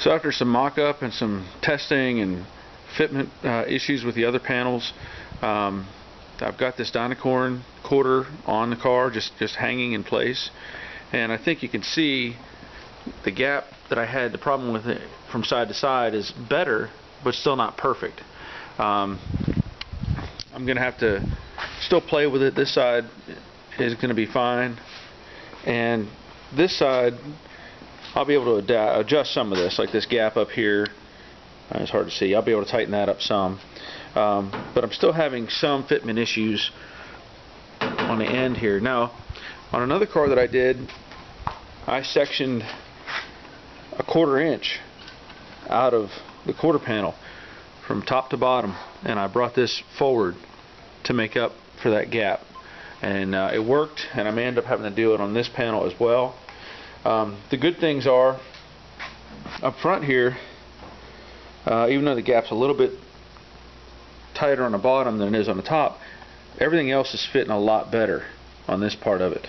So after some mock-up and some testing and fitment issues with the other panels, I've got this Dynacorn quarter on the car just hanging in place, and I think you can see the gap that I had the problem with it from side to side is better, but still not perfect. I'm gonna have to still play with it. This side is gonna be fine, and this side I'll be able to adjust some of this, like this gap up here. It's hard to see. I'll be able to tighten that up some, but I'm still having some fitment issues on the end here. Now, on another car that I did, I sectioned a 1/4 inch out of the quarter panel from top to bottom, and I brought this forward to make up for that gap, and it worked, and I may end up having to do it on this panel as well. The good things are, up front here, even though the gap's a little bit tighter on the bottom than it is on the top, everything else is fitting a lot better on this part of it.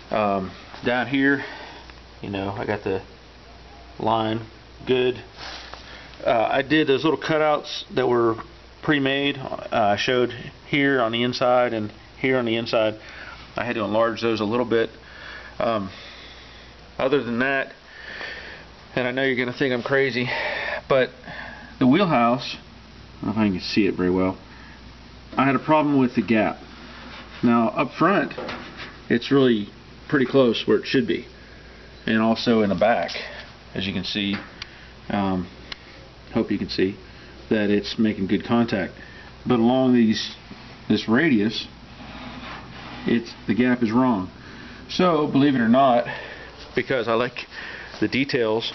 Down here, you know, I got the line good. I did those little cutouts that were pre-made. I showed here on the inside and here on the inside. I had to enlarge those a little bit. Other than that, and I know you're going to think I'm crazy, but the wheelhouse, I don't know if I can see it very well, I had a problem with the gap. Now up front, it's really pretty close where it should be, and also in the back, as you can see, hope you can see that it's making good contact. But along this radius, the gap is wrong. So believe it or not, because I like the details,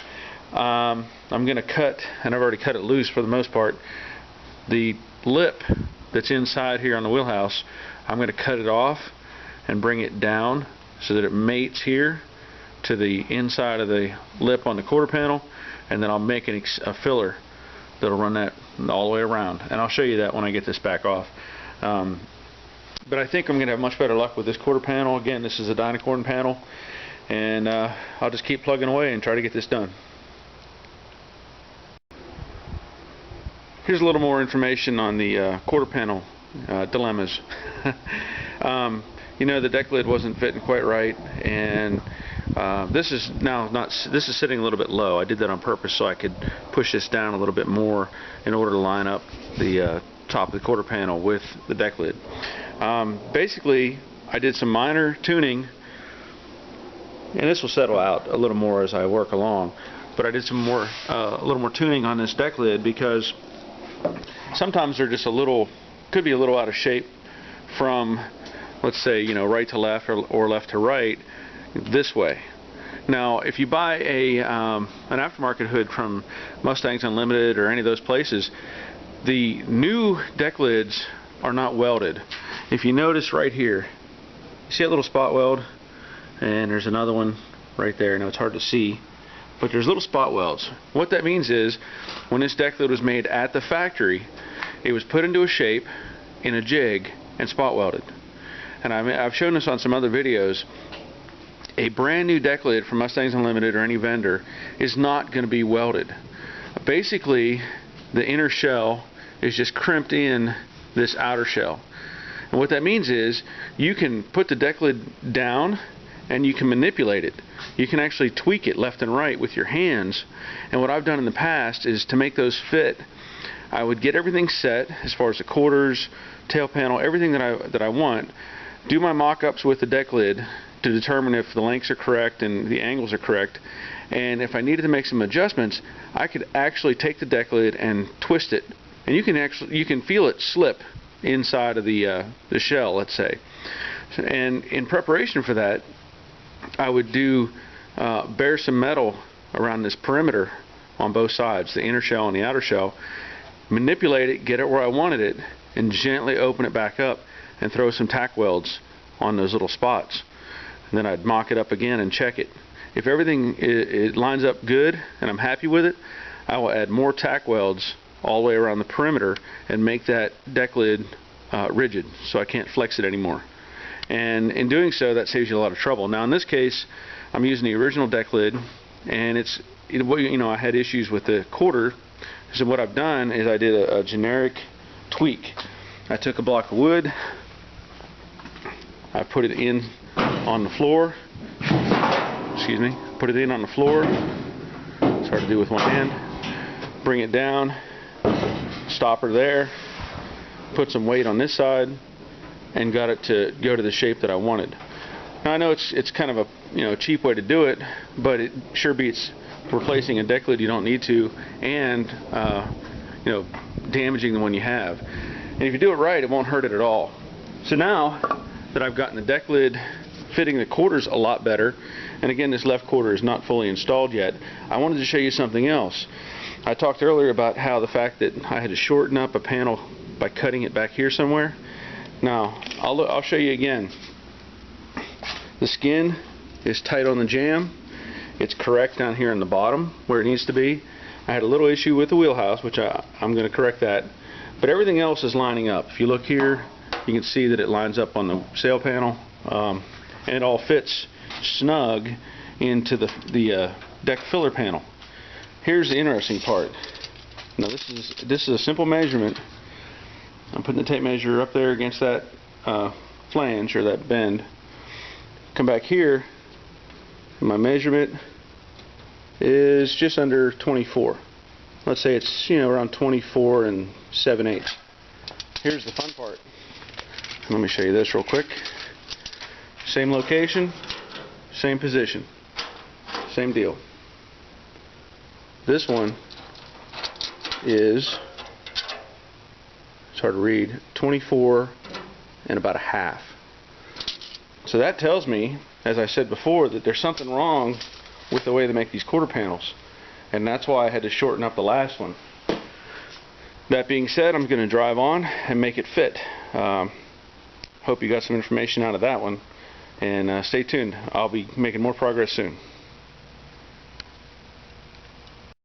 I'm going to cut, and I've already cut it loose for the most part, the lip that's inside here on the wheelhouse. I'm going to cut it off and bring it down so that it mates here to the inside of the lip on the quarter panel, and then I'll make a filler that'll run that all the way around, and I'll show you that when I get this back off. But I think I'm going to have much better luck with this quarter panel. Again, this is a Dynacorn panel, and I'll just keep plugging away and try to get this done. Here's a little more information on the quarter panel dilemmas. You know, the deck lid wasn't fitting quite right, and this is sitting a little bit low. I did that on purpose so I could push this down a little bit more in order to line up the top of the quarter panel with the deck lid. Basically, I did some minor tuning, and this will settle out a little more as I work along, but I did some more a little more tuning on this deck lid because sometimes they're just could be a little out of shape from, let's say, you know, right to left or left to right this way. Now, if you buy an aftermarket hood from Mustangs Unlimited or any of those places, the new deck lids are not welded. If you notice right here, see that little spot weld? And there's another one right there. Now it's hard to see, but there's little spot welds. What that means is, when this deck lid was made at the factory, it was put into a shape in a jig and spot welded. And I've shown this on some other videos. A brand new deck lid from Mustangs Unlimited or any vendor is not going to be welded. Basically, the inner shell is just crimped in this outer shell. And what that means is, you can put the deck lid down and you can manipulate it. You can actually tweak it left and right with your hands. And what I've done in the past is, to make those fit, I would get everything set as far as the quarters, tail panel, everything that I want, do my mock-ups with the deck lid to determine if the lengths are correct and the angles are correct, and if I needed to make some adjustments, I could actually take the deck lid and twist it, and you can feel it slip inside of the shell, let's say. And in preparation for that, I would bare some metal around this perimeter on both sides, the inner shell and the outer shell, manipulate it, get it where I wanted it, and gently open it back up and throw some tack welds on those little spots. And then I'd mock it up again and check it. If everything it lines up good and I'm happy with it, I will add more tack welds all the way around the perimeter and make that deck lid rigid, so I can't flex it anymore. And in doing so, that saves you a lot of trouble. Now in this case, I'm using the original deck lid, and it's I had issues with the quarter. So what I've done is I did a generic tweak. I took a block of wood, I put it in on the floor. Excuse me. Put it in on the floor. It's hard to do with one hand. Bring it down. Stopper there. Put some weight on this side, and got it to go to the shape that I wanted. Now I know it's kind of a cheap way to do it, but it sure beats replacing a deck lid you don't need to, and damaging the one you have. And if you do it right, it won't hurt it at all. So now that I've gotten the deck lid fitting the quarters a lot better, and again, this left quarter is not fully installed yet, I wanted to show you something else. I talked earlier about how the fact that I had to shorten up a panel by cutting it back here somewhere. Now I'll show you again. The skin is tight on the jamb. It's correct down here on the bottom where it needs to be. I had a little issue with the wheelhouse, which I'm going to correct that, but everything else is lining up. If you look here, you can see that it lines up on the sail panel, and it all fits snug into the deck filler panel. Here's the interesting part. Now this is a simple measurement. I'm putting the tape measure up there against that flange, or that bend. Come back here, and my measurement is just under 24. Let's say it's around 24 and 7/8. Here's the fun part. Let me show you this real quick. Same location, same position, same deal. This one is, it's hard to read, 24 and about a half. So that tells me, as I said before, that there's something wrong with the way they make these quarter panels, and that's why I had to shorten up the last one. That being said, I'm going to drive on and make it fit. Hope you got some information out of that one, and stay tuned. I'll be making more progress soon.